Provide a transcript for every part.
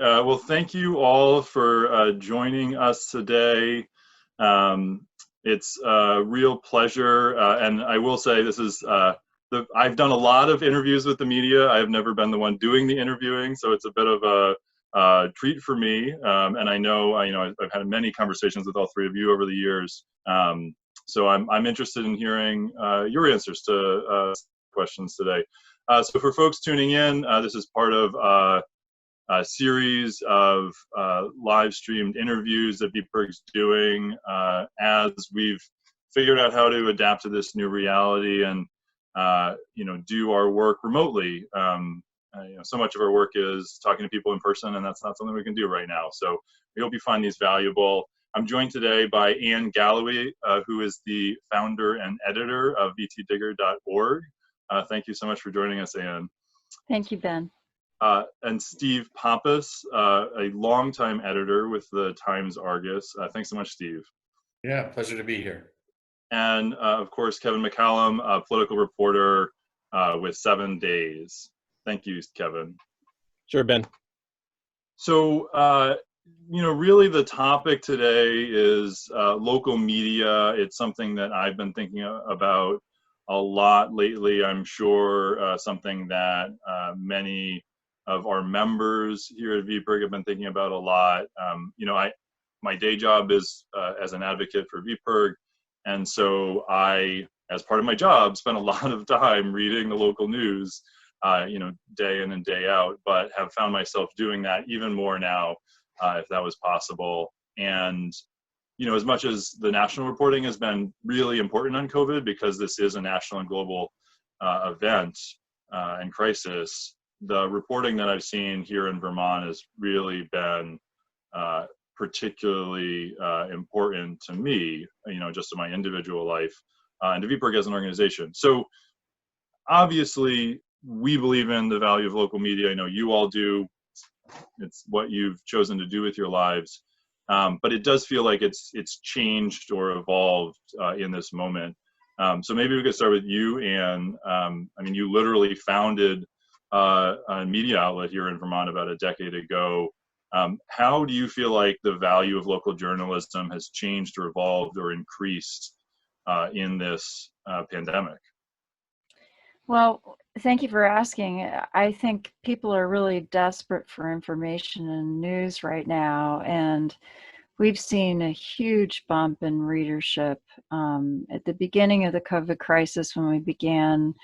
Well, thank you all for joining us today. It's a real pleasure, and I will say this is I've done a lot of interviews with the media. I've never been the one doing the interviewing, so it's a bit of a treat for me. And I know, I've had many conversations with all three of you over the years. So I'm interested in hearing your answers to questions today. So for folks tuning in, this is part of a series of live streamed interviews that VPIRG's doing as we've figured out how to adapt to this new reality and do our work remotely. So much of our work is talking to people in person, and that's not something we can do right now. So we hope you find these valuable. I'm joined today by Anne Galloway, who is the founder and editor of VTDigger.org. Thank you so much for joining us, Anne. Thank you, Ben. And Steve Pappas, a longtime editor with the Times Argus. Thanks so much, Steve. Yeah, pleasure to be here. And of course, Kevin McCallum, a political reporter with 7 Days. Thank you, Kevin. Sure, Ben. So, really the topic today is local media. It's something that I've been thinking about a lot lately. I'm sure something that many of our members here at VPIRG have been thinking about a lot. My day job is as an advocate for VPIRG, and so I, as part of my job, spend a lot of time reading the local news, day in and day out, but have found myself doing that even more now, if that was possible. And as much as the national reporting has been really important on COVID, because this is a national and global event and crisis, the reporting that I've seen here in Vermont has really been particularly important to me, just in my individual life and to VPIRG as an organization. So obviously, we believe in the value of local media. I know you all do. It's what you've chosen to do with your lives. But it does feel like it's changed or evolved in this moment. So maybe we could start with you, Anne. You literally founded a media outlet here in Vermont about a decade ago. How do you feel like the value of local journalism has changed or evolved or increased in this pandemic? Well, thank you for asking. I think people are really desperate for information and news right now, and we've seen a huge bump in readership. At the beginning of the COVID crisis, when we began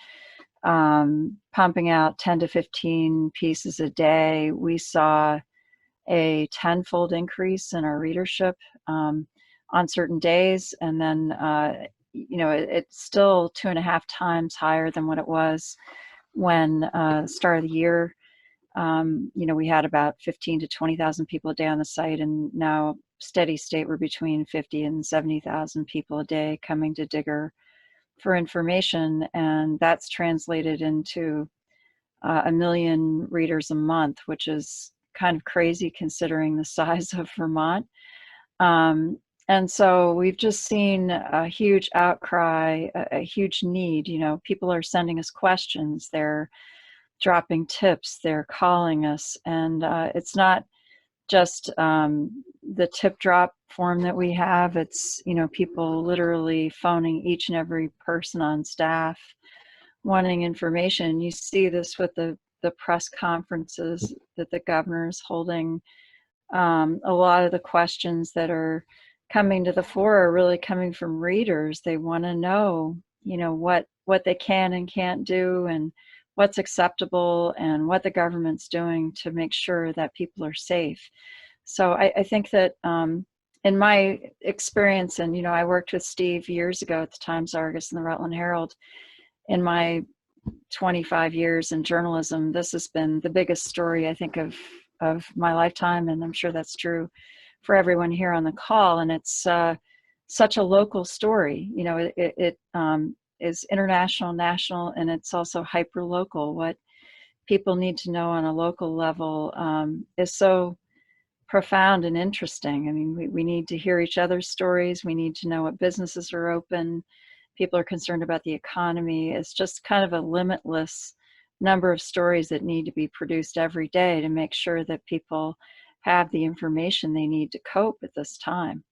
pumping out 10 to 15 pieces a day, we saw a tenfold increase in our readership on certain days, and then it's still 2.5 times higher than what it was when start of the year. We had about 15 to 20,000 people a day on the site, and now steady state we're between 50 and 70,000 people a day coming to Digger for information, and that's translated into 1 million readers a month, which is kind of crazy considering the size of Vermont. And so we've just seen a huge outcry, a huge need. People are sending us questions, they're dropping tips, they're calling us, and it's not just the tip drop form that we have. It's, people literally phoning each and every person on staff wanting information. You see this with the press conferences that the governor's holding. A lot of the questions that are coming to the fore are really coming from readers. They want to know, what they can and can't do, and what's acceptable, and what the government's doing to make sure that people are safe. So I think that in my experience, and I worked with Steve years ago at the Times Argus and the Rutland Herald. In my 25 years in journalism, this has been the biggest story, I think, of my lifetime, and I'm sure that's true for everyone here on the call. And it's such a local story. It is international, national, and it's also hyper local. What people need to know on a local level is so profound and interesting. We need to hear each other's stories. We need to know what businesses are open. People are concerned about the economy. It's just kind of a limitless number of stories that need to be produced every day to make sure that people have the information they need to cope at this time.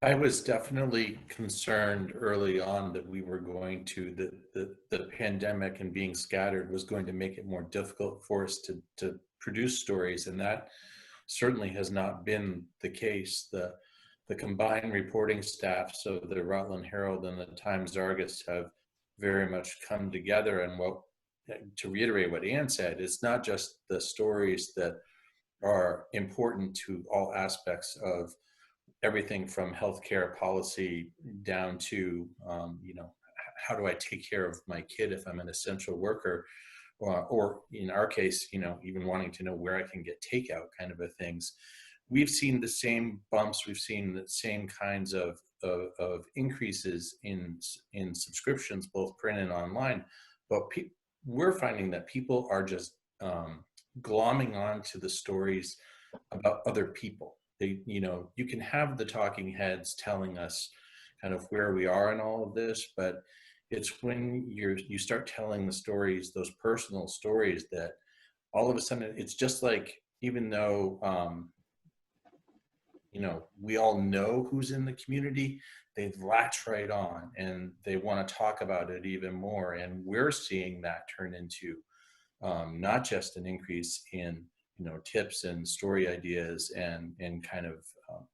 I was definitely concerned early on that we were going to, the pandemic and being scattered was going to make it more difficult for us to produce stories, and that certainly has not been the case. The combined reporting staff, so the Rutland Herald and the Times Argus, have very much come together. And to reiterate what Anne said, it's not just the stories that are important to all aspects of everything from healthcare policy down to, how do I take care of my kid if I'm an essential worker, or in our case, even wanting to know where I can get takeout kind of things. We've seen the same bumps, we've seen the same kinds of increases in subscriptions, both print and online, but we're finding that people are just glomming on to the stories about other people. You can have the talking heads telling us kind of where we are in all of this, but it's when you start telling the stories, those personal stories, that all of a sudden it's just like, even though we all know who's in the community, they latch right on and they want to talk about it even more. And we're seeing that turn into not just an increase in tips and story ideas and kind of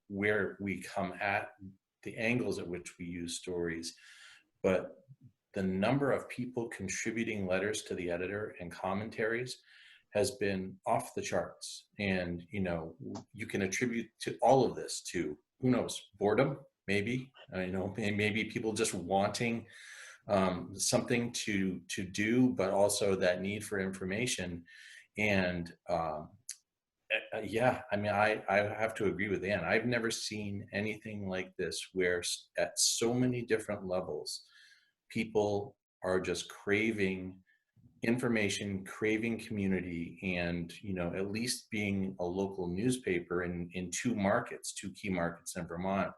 where we come at the angles at which we use stories, but the number of people contributing letters to the editor and commentaries has been off the charts. And you can attribute to all of this to, who knows, boredom, maybe, maybe people just wanting something to do, but also that need for information. And yeah, I mean, I have to agree with Anne. I've never seen anything like this, where at so many different levels, people are just craving information, craving community, and at least being a local newspaper in two key markets in Vermont.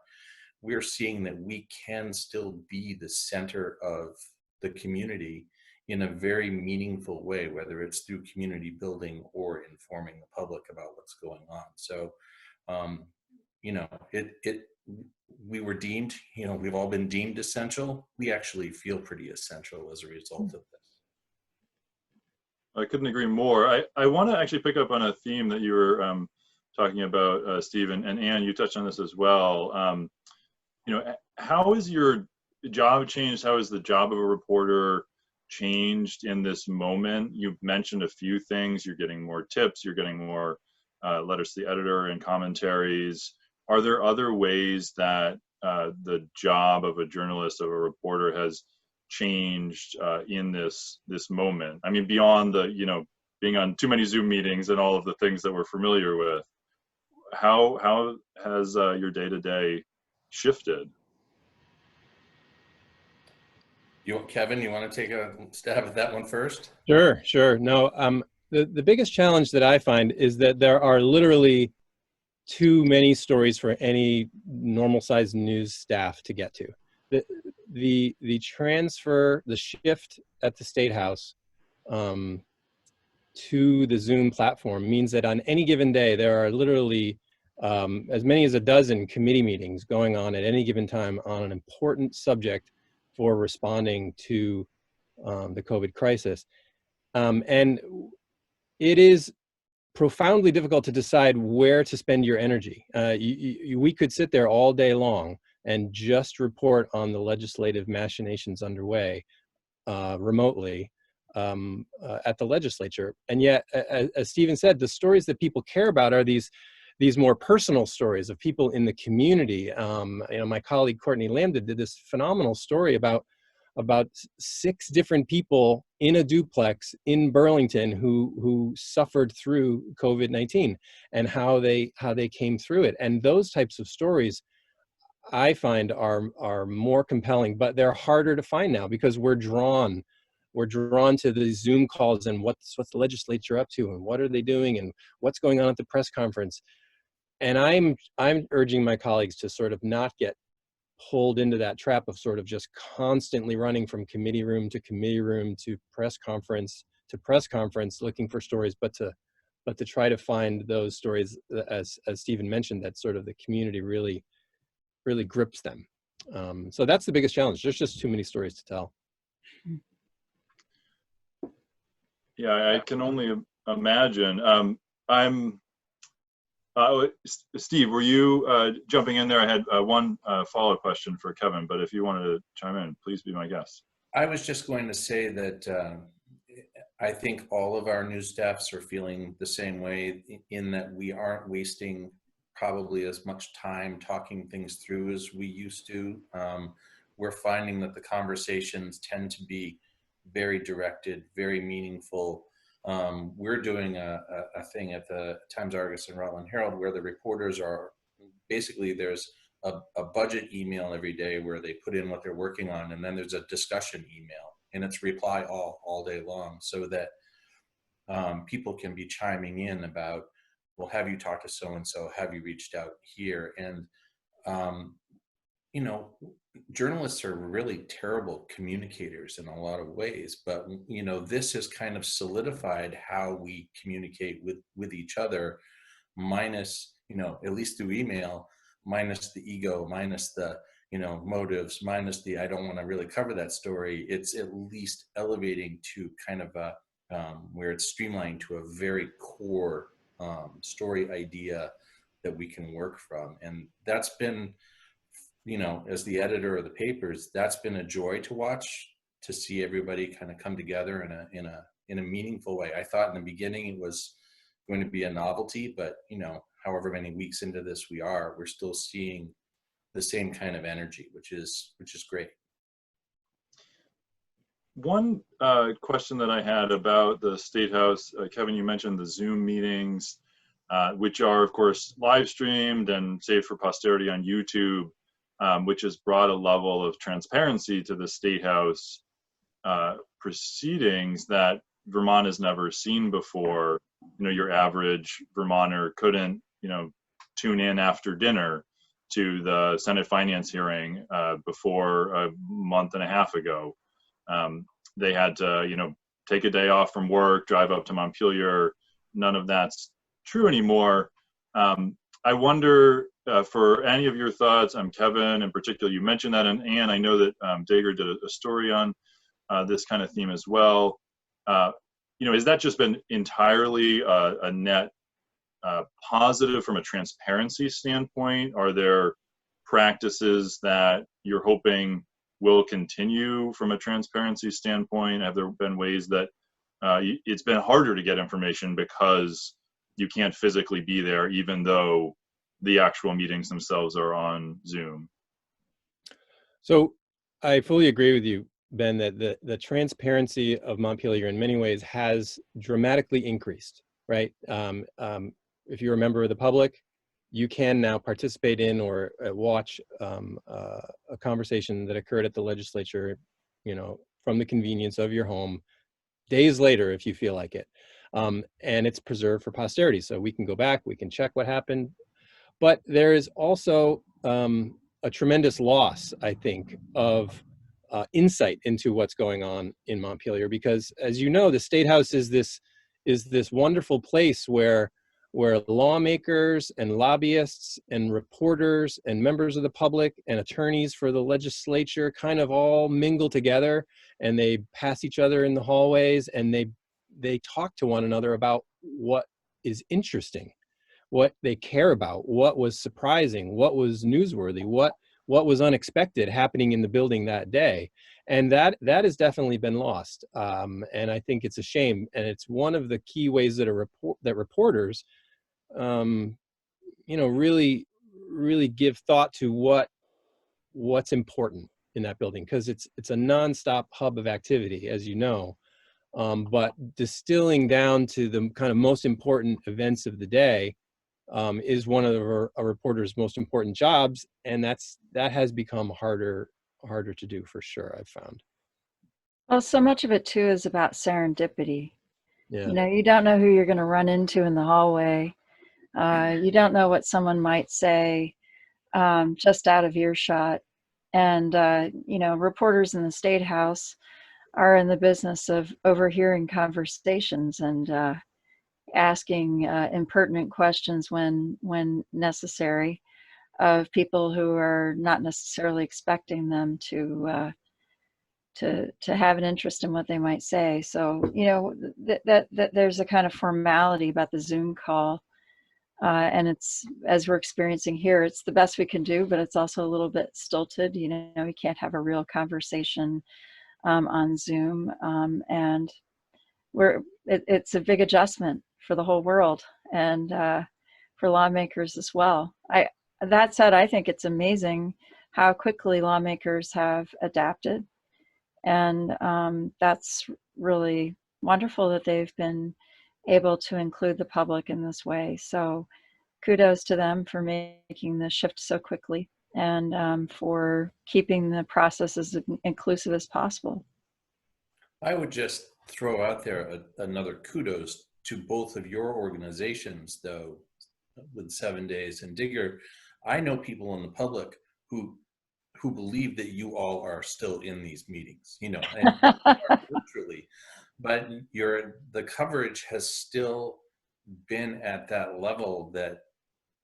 We're seeing that we can still be the center of the community in a very meaningful way, whether it's through community building or informing the public about what's going on. So, we were deemed, we've all been deemed essential. We actually feel pretty essential as a result of this. I couldn't agree more. I want to actually pick up on a theme that you were talking about, Steven, and Anne, you touched on this as well. How has your job changed? How has the job of a reporter changed in this moment? You've mentioned a few things. You're getting more tips, you're getting more letters to the editor and commentaries. Are there other ways that the job of a journalist, of a reporter, has changed in this moment? I mean, beyond the being on too many Zoom meetings and all of the things that we're familiar with, how has your day-to-day shifted? Kevin, you want to take a stab at that one first? Sure. No, the biggest challenge that I find is that there are literally too many stories for any normal-sized news staff to get to. The transfer, the shift at the State House to the Zoom platform means that on any given day, there are literally as many as a dozen committee meetings going on at any given time on an important subject for responding to the COVID crisis. And it is profoundly difficult to decide where to spend your energy. We could sit there all day long and just report on the legislative machinations underway remotely at the legislature. And yet, as Steven said, the stories that people care about are these more personal stories of people in the community. My colleague Courtney Lambda did this phenomenal story about 6 different people in a duplex in Burlington who suffered through COVID-19 and how they came through it. And those types of stories, I find, are more compelling, but they're harder to find now because we're drawn to the Zoom calls and what's the legislature up to and what are they doing and what's going on at the press conference. And I'm urging my colleagues to sort of not get pulled into that trap of sort of just constantly running from committee room to committee room to press conference, looking for stories, but to try to find those stories, as Steven mentioned, that sort of the community really grips them. So that's the biggest challenge. There's just too many stories to tell. Yeah, I can only imagine. Steve, were you jumping in there? I had one follow-up question for Kevin, but if you wanted to chime in, please be my guest. I was just going to say that I think all of our news staffs are feeling the same way, in that we aren't wasting probably as much time talking things through as we used to. We're finding that the conversations tend to be very directed, very meaningful. We're doing a thing at the Times Argus and Rutland Herald where the reporters are basically, there's a budget email every day where they put in what they're working on, and then there's a discussion email, and it's reply all day long, so that people can be chiming in about, well, have you talked to so-and-so? Have you reached out here? And, you know, journalists are really terrible communicators in a lot of ways, but, you know, this has kind of solidified how we communicate with each other, minus, you know, at least through email, minus the ego, minus the, you know, motives, minus the, I don't want to really cover that story. It's at least elevating to kind of a, where it's streamlined to a very core story idea that we can work from. And that's been, you know, as the editor of the papers, that's been a joy to watch, to see everybody kind of come together in a meaningful way. I thought in the beginning it was going to be a novelty, but, you know, however many weeks into this we're still seeing the same kind of energy, which is great. One question that I had about the State House, Kevin, you mentioned the Zoom meetings, which are, of course, live streamed and saved for posterity on YouTube, which has brought a level of transparency to the State House proceedings that Vermont has never seen before. You know, your average Vermonter couldn't, you know, tune in after dinner to the Senate Finance hearing before a month and a half ago. They had to, you know, take a day off from work, drive up to Montpelier. None of that's true anymore. I wonder for any of your thoughts, Kevin in particular, you mentioned that, and Anne, I know that Digger did a story on this kind of theme as well. You know, has that just been entirely a net positive from a transparency standpoint? Are there practices that you're hoping will continue from a transparency standpoint? Have there been ways that it's been harder to get information because you can't physically be there, even though the actual meetings themselves are on Zoom? So I fully agree with you, Ben, that the transparency of Montpelier in many ways has dramatically increased, right? If you're a member of the public, you can now participate in or watch a conversation that occurred at the legislature, you know, from the convenience of your home, days later, if you feel like it. And it's preserved for posterity. So we can go back, we can check what happened. But there is also a tremendous loss, I think, of insight into what's going on in Montpelier, because, as you know, the State House is this wonderful place where lawmakers and lobbyists and reporters and members of the public and attorneys for the legislature kind of all mingle together, and they pass each other in the hallways, and they talk to one another about what is interesting, what they care about, what was surprising, what was newsworthy, what was unexpected happening in the building that day. And that has definitely been lost. And I think it's a shame. And it's one of the key ways that reporters, you know, really give thought to what's important in that building, because it's a nonstop hub of activity, as you know. But distilling down to the kind of most important events of the day is one of a reporter's most important jobs, and that has become harder to do, for sure, I've found. Well, so much of it too is about serendipity. Yeah. You know, you don't know who you're going to run into in the hallway. You don't know what someone might say just out of earshot. And, you know, reporters in the State House are in the business of overhearing conversations and asking impertinent questions when necessary of people who are not necessarily expecting them to have an interest in what they might say. So, you know, that there's a kind of formality about the Zoom call. And it's, as we're experiencing here, it's the best we can do, but it's also a little bit stilted. You know, we can't have a real conversation on Zoom. And it's a big adjustment for the whole world and for lawmakers as well. That said, I think it's amazing how quickly lawmakers have adapted. And that's really wonderful that they've been able to include the public in this way. So kudos to them for making the shift so quickly and for keeping the process as inclusive as possible. I would just throw out there another kudos to both of your organizations, though, with 7 Days and Digger. I know people in the public who believe that you all are still in these meetings, you know, and virtually, but the coverage has still been at that level that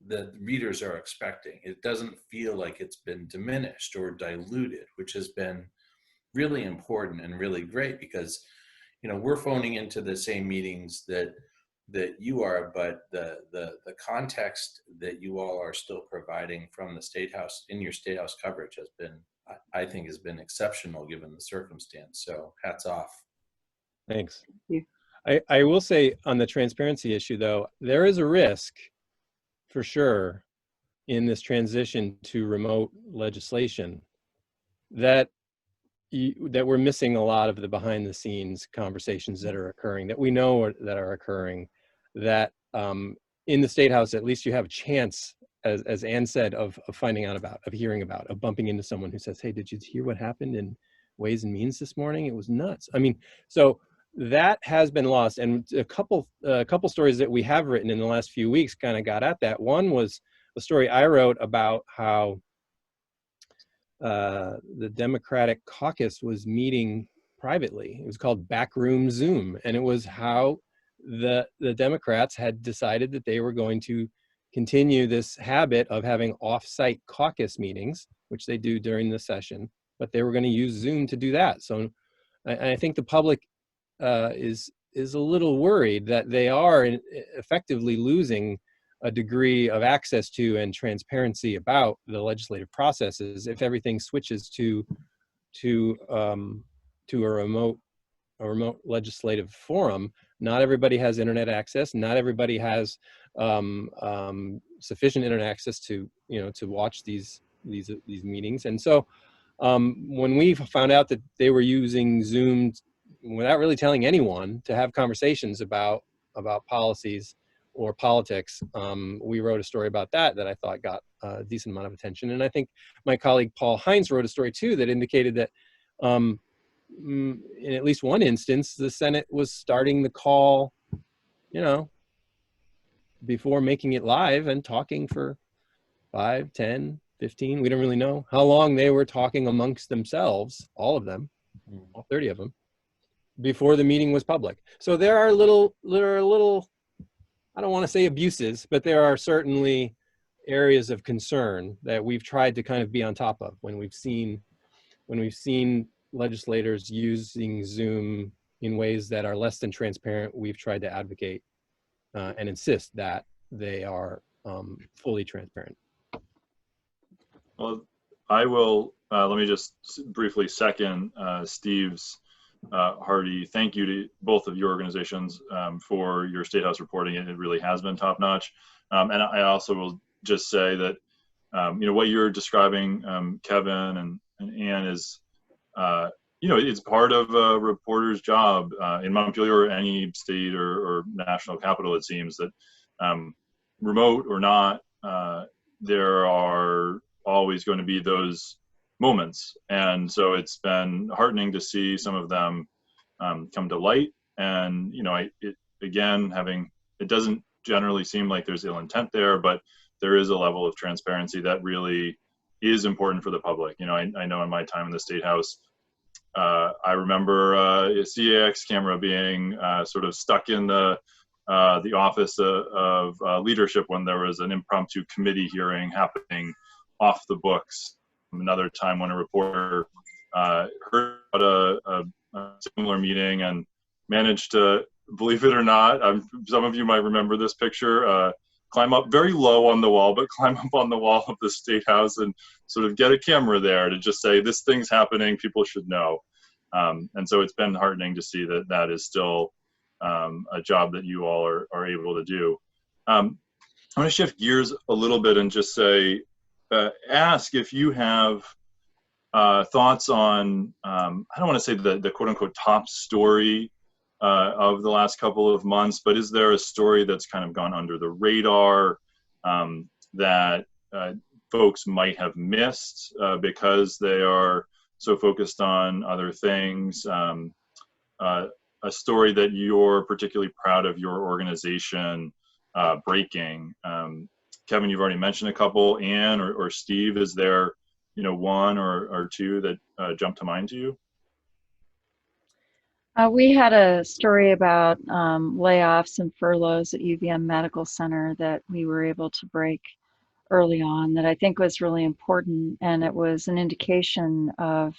the readers are expecting. It doesn't feel like it's been diminished or diluted, which has been really important and really great, because, you know, we're phoning into the same meetings that you are, but the context that you all are still providing from the State House in your State House coverage has been, I think, has been exceptional given the circumstance. So hats off. Thanks. Thank you. I will say on the transparency issue, though, there is a risk for sure in this transition to remote legislation that we're missing a lot of the behind the scenes conversations that are occurring, that we know that are occurring, that in the State House, at least you have a chance, as Anne said, of finding out about, of hearing about, of bumping into someone who says, hey, did you hear what happened in Ways and Means this morning? It was nuts. I mean, so that has been lost. And a couple stories that we have written in the last few weeks kind of got at that. One was a story I wrote about how the Democratic caucus was meeting privately. It was called Backroom Zoom, and it was how the Democrats had decided that they were going to continue this habit of having off-site caucus meetings, which they do during the session, but they were going to use Zoom to do that. So I think the public is a little worried that they are effectively losing a degree of access to and transparency about the legislative processes if everything switches to a remote legislative forum. Not everybody has internet access. Not everybody has sufficient internet access to watch these meetings. And so when we found out that they were using Zoom without really telling anyone to have conversations about policies or politics, we wrote a story about that I thought got a decent amount of attention. And I think my colleague Paul Hines wrote a story too that indicated that in at least one instance, the Senate was starting the call, before making it live and talking for 5, 10, 15, we don't really know how long they were talking amongst themselves, all of them, all 30 of them, before the meeting was public. So there are little, I don't want to say abuses, but there are certainly areas of concern that we've tried to kind of be on top of when we've seen legislators using Zoom in ways that are less than transparent. We've tried to advocate and insist that they are fully transparent. Well, I will, let me just briefly second Steve's hearty thank you to both of your organizations for your State House reporting. It really has been top notch. And I also will just say that, what you're describing, Kevin and Anne, is, it's part of a reporter's job in Montpelier or any state or national capital. It seems that remote or not, there are always going to be those moments. And so it's been heartening to see some of them come to light. And, it doesn't generally seem like there's ill intent there, but there is a level of transparency that really is important for the public. You know, I know in my time in the State House, I remember a CAX camera being sort of stuck in the office of leadership when there was an impromptu committee hearing happening off the books. Another time when a reporter heard about a similar meeting and managed to, believe it or not, some of you might remember this picture, climb up very low on the wall, but climb up on the wall of the State House and sort of get a camera there to just say, this thing's happening, people should know. And so it's been heartening to see that that is still a job that you all are able to do. I want to shift gears a little bit and just say, ask if you have thoughts on, I don't want to say the quote unquote top story of the last couple of months, but is there a story that's kind of gone under the radar that folks might have missed because they are so focused on other things? A story that you're particularly proud of your organization breaking. Kevin, you've already mentioned a couple. Anne or Steve, is there, you know, one or two that jump to mind to you? We had a story about layoffs and furloughs at UVM Medical Center that we were able to break early on that I think was really important, and it was an indication of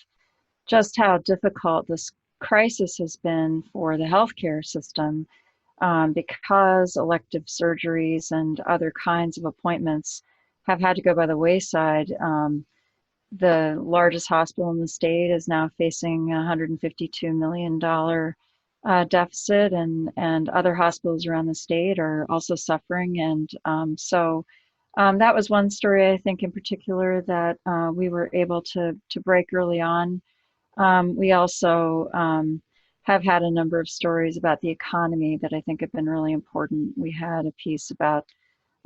just how difficult this crisis has been for the healthcare system because elective surgeries and other kinds of appointments have had to go by the wayside. The largest hospital in the state is now facing a $152 million deficit, and other hospitals around the state are also suffering. And so that was one story I think in particular that we were able to break early on. We also have had a number of stories about the economy that I think have been really important. We had a piece about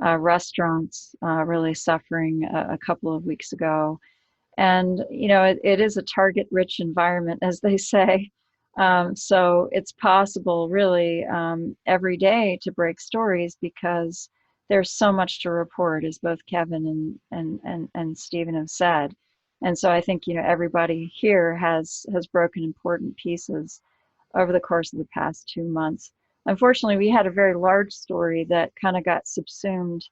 restaurants really suffering a couple of weeks ago. And, you know, it is a target-rich environment, as they say. So it's possible really every day to break stories because there's so much to report, as both Kevin and Steven have said. And so I think, you know, everybody here has broken important pieces over the course of the past 2 months. Unfortunately, we had a very large story that kind of got subsumed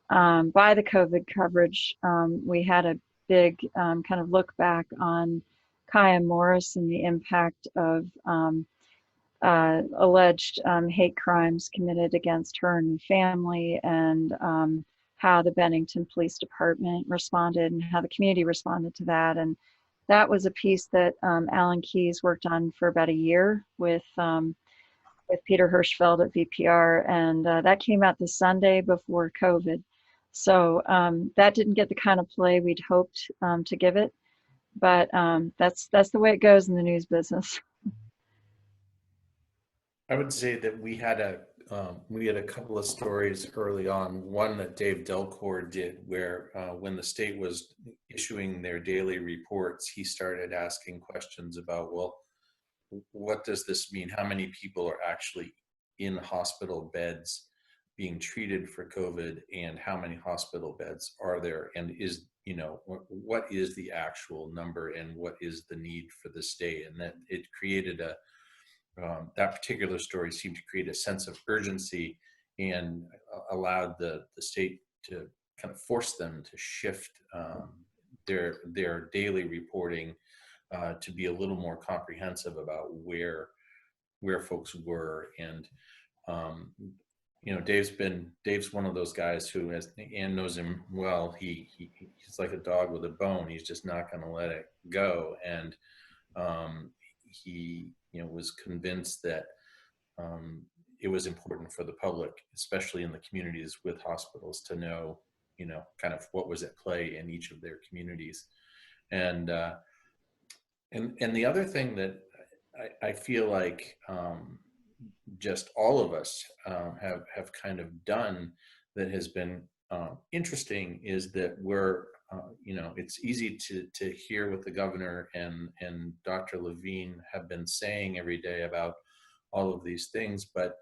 by the COVID coverage. We had a big kind of look back on Kaya Morris and the impact of alleged hate crimes committed against her and her family, and how the Bennington Police Department responded and how the community responded to that. And that was a piece that Alan Keyes worked on for about a year with Peter Hirschfeld at VPR, and that came out the Sunday before COVID. So that didn't get the kind of play we'd hoped to give it, but that's the way it goes in the news business. I would say that we had a couple of stories early on. One that Dave Delcourt did, where when the state was issuing their daily reports, he started asking questions about, well, what does this mean? How many people are actually in hospital beds being treated for COVID, and how many hospital beds are there? And is, you know, what is the actual number, and what is the need for the state? And that it created that particular story seemed to create a sense of urgency and allowed the state to kind of force them to shift their daily reporting to be a little more comprehensive about where folks were. And you know, Dave's one of those guys who, as Anne knows him well, he's like a dog with a bone. He's just not going to let it go. And he, you know, was convinced that it was important for the public, especially in the communities with hospitals, to know, you know, kind of what was at play in each of their communities. And the other thing that I feel like just all of us have kind of done that has been interesting is that we're, you know, it's easy to hear what the governor and Dr. Levine have been saying every day about all of these things, but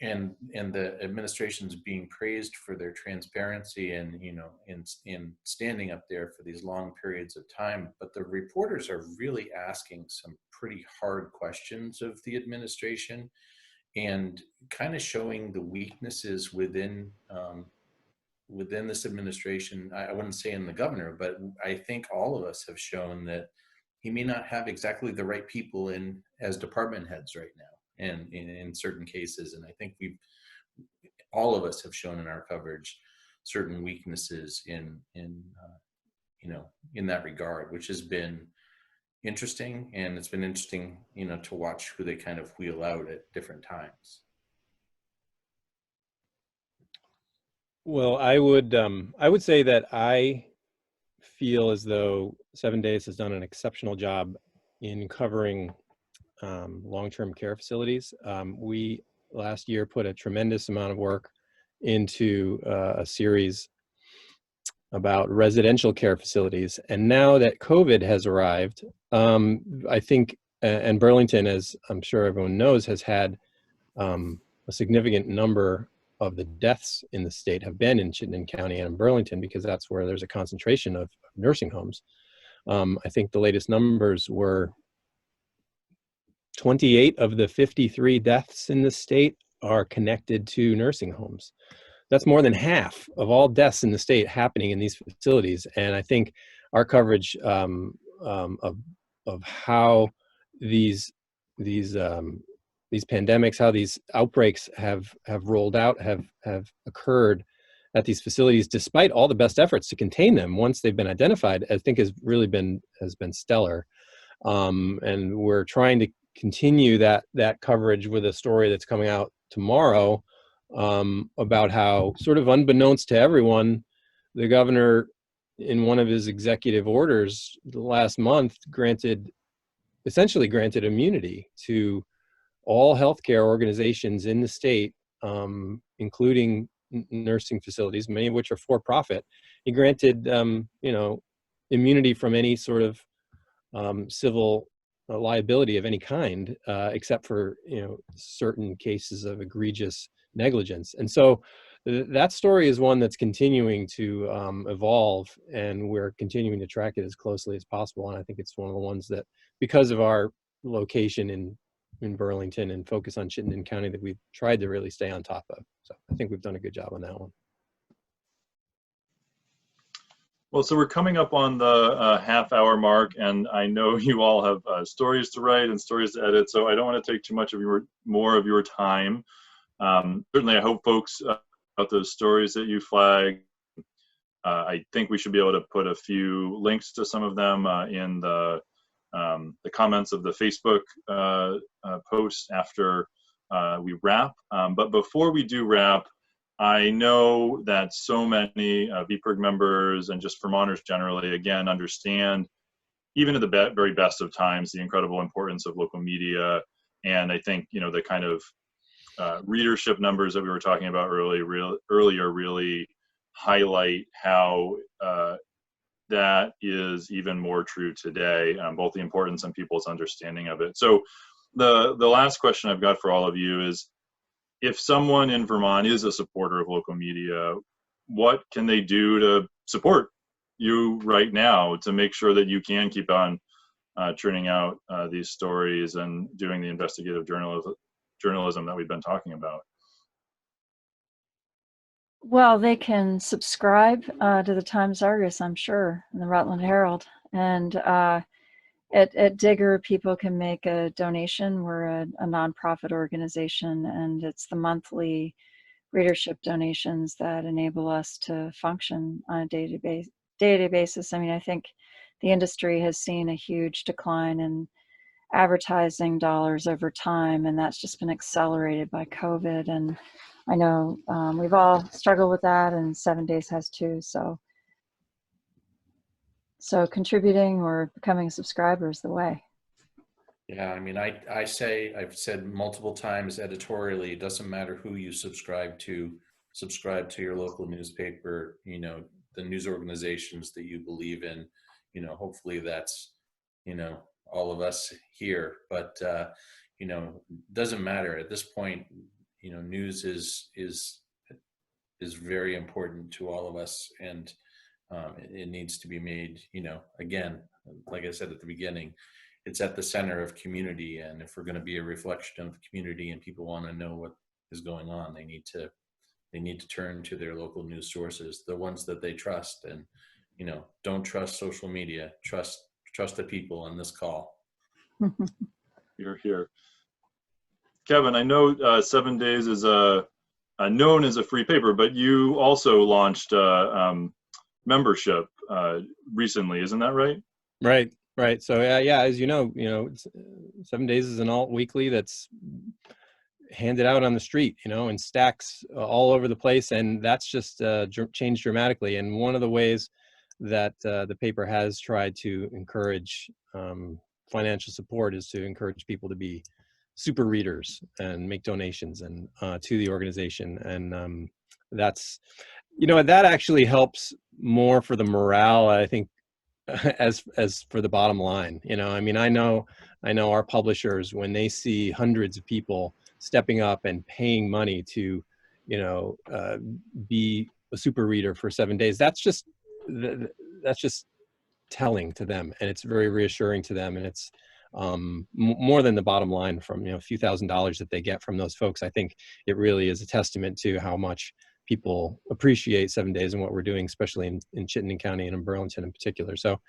and the administration's being praised for their transparency and, you know, in standing up there for these long periods of time. But the reporters are really asking some pretty hard questions of the administration and kind of showing the weaknesses within within this administration. I wouldn't say in the governor, but I think all of us have shown that he may not have exactly the right people in as department heads right now, and in certain cases. And I think all of us have shown in our coverage certain weaknesses in you know, in that regard, which has been interesting. And it's been interesting, you know, to watch who they kind of wheel out at different times. Well, I would say that I feel as though 7 Days has done an exceptional job in covering long-term care facilities. We last year put a tremendous amount of work into a series about residential care facilities. And now that COVID has arrived, I think, and Burlington, as I'm sure everyone knows, has had a significant number of the deaths in the state have been in Chittenden County and in Burlington, because that's where there's a concentration of nursing homes. I think the latest numbers were 28 of the 53 deaths in the state are connected to nursing homes. That's more than half of all deaths in the state happening in these facilities. And I think our coverage of how these pandemics, how these outbreaks have rolled out, have occurred at these facilities, despite all the best efforts to contain them once they've been identified, I think has been stellar. And we're trying to continue that coverage with a story that's coming out tomorrow about how, sort of unbeknownst to everyone, the governor, in one of his executive orders last month, essentially granted immunity to all healthcare organizations in the state, including nursing facilities, many of which are for-profit. He granted, you know, immunity from any sort of civil liability of any kind, except for, you know, certain cases of egregious negligence. And so that story is one that's continuing to evolve, and we're continuing to track it as closely as possible. And I think it's one of the ones that, because of our location in Burlington and focus on Chittenden County, that we've tried to really stay on top of. So I think we've done a good job on that one. Well, so we're coming up on the half-hour mark, and I know you all have stories to write and stories to edit, so I don't want to take too much of more of your time. Certainly, I hope folks about those stories that you flagged. I think we should be able to put a few links to some of them in the comments of the Facebook post after we wrap. But before we do wrap, I know that so many VPIRG members and just Vermonters generally, again, understand, even at the very best of times, the incredible importance of local media. And I think, you know, the kind of readership numbers that we were talking about earlier really highlight how that is even more true today, both the importance and people's understanding of it. So the last question I've got for all of you is, if someone in Vermont is a supporter of local media, what can they do to support you right now to make sure that you can keep on churning out these stories and doing the investigative journalism that we've been talking about? Well, they can subscribe to the Times Argus, I'm sure, and the Rutland Herald. And at Digger, people can make a donation. We're a nonprofit organization, and it's the monthly readership donations that enable us to function on a day-to-day basis. I mean, I think the industry has seen a huge decline in advertising dollars over time, and that's just been accelerated by COVID. And I know we've all struggled with that, and 7 Days has too. So contributing or becoming a subscriber is the way. Yeah, I mean, I've said multiple times editorially, it doesn't matter who you subscribe to your local newspaper, you know, the news organizations that you believe in, you know, hopefully that's, you know, all of us here, but, you know, doesn't matter at this point. you know, news is very important to all of us, and it needs to be made, you know, again, like I said at the beginning, it's at the center of community. And if we're going to be a reflection of community and people want to know what is going on, they need to turn to their local news sources, the ones that they trust. And, you know, don't trust social media, trust the people on this call. You're here. Kevin, I know 7 Days is known as a free paper, but you also launched membership recently, isn't that right? Right. So yeah, as you know, 7 Days is an alt weekly that's handed out on the street, you know, in stacks all over the place, and that's just changed dramatically. And one of the ways that the paper has tried to encourage financial support is to encourage people to be super readers and make donations and to the organization. And that's, you know, that actually helps more for the morale, I think, as for the bottom line. You know, I mean, I know our publishers, when they see hundreds of people stepping up and paying money to, you know, be a super reader for 7 days, that's just telling to them, and it's very reassuring to them. And it's more than the bottom line from, you know, a few $1,000s that they get from those folks. I think it really is a testament to how much people appreciate 7 Days and what we're doing, especially in Chittenden County and in Burlington in particular. So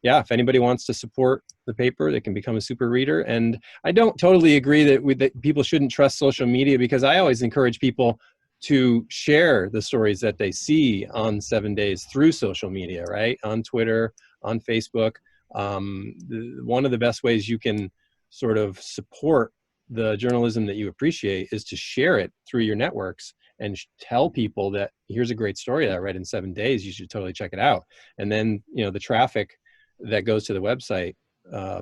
yeah, if anybody wants to support the paper, they can become a super reader. And I don't totally agree that people shouldn't trust social media, because I always encourage people to share the stories that they see on 7 Days through social media, right? On Twitter, on Facebook. One of the best ways you can sort of support the journalism that you appreciate is to share it through your networks and tell people that here's a great story that I read in 7 Days, you should totally check it out. And then, you know, the traffic that goes to the website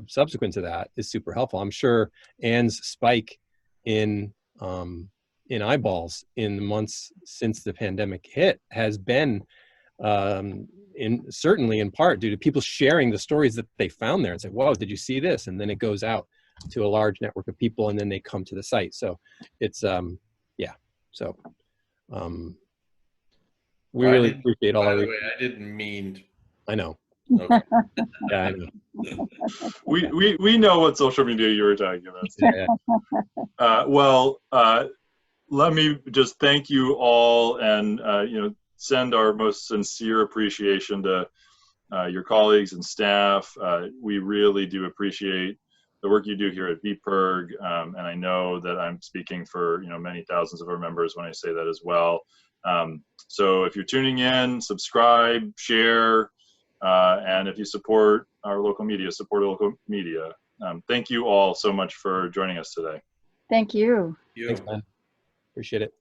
subsequent to that is super helpful. I'm sure Anne's spike in eyeballs in the months since the pandemic hit has been certainly in part due to people sharing the stories that they found there and say, whoa, did you see this? And then it goes out to a large network of people, and then they come to the site. So it's we really appreciate all by our. the way, I didn't mean. I know. Okay. Yeah, I know. We know what social media you were talking about. Yeah. Let me just thank you all, and you know, send our most sincere appreciation to your colleagues and staff. We really do appreciate the work you do here at VPIRG, and I know that I'm speaking for, you know, many thousands of our members when I say that as well. So if you're tuning in, subscribe, share, and if you support our local media, support our local media. Thank you all so much for joining us today. Thank you. Thanks, man. Appreciate it.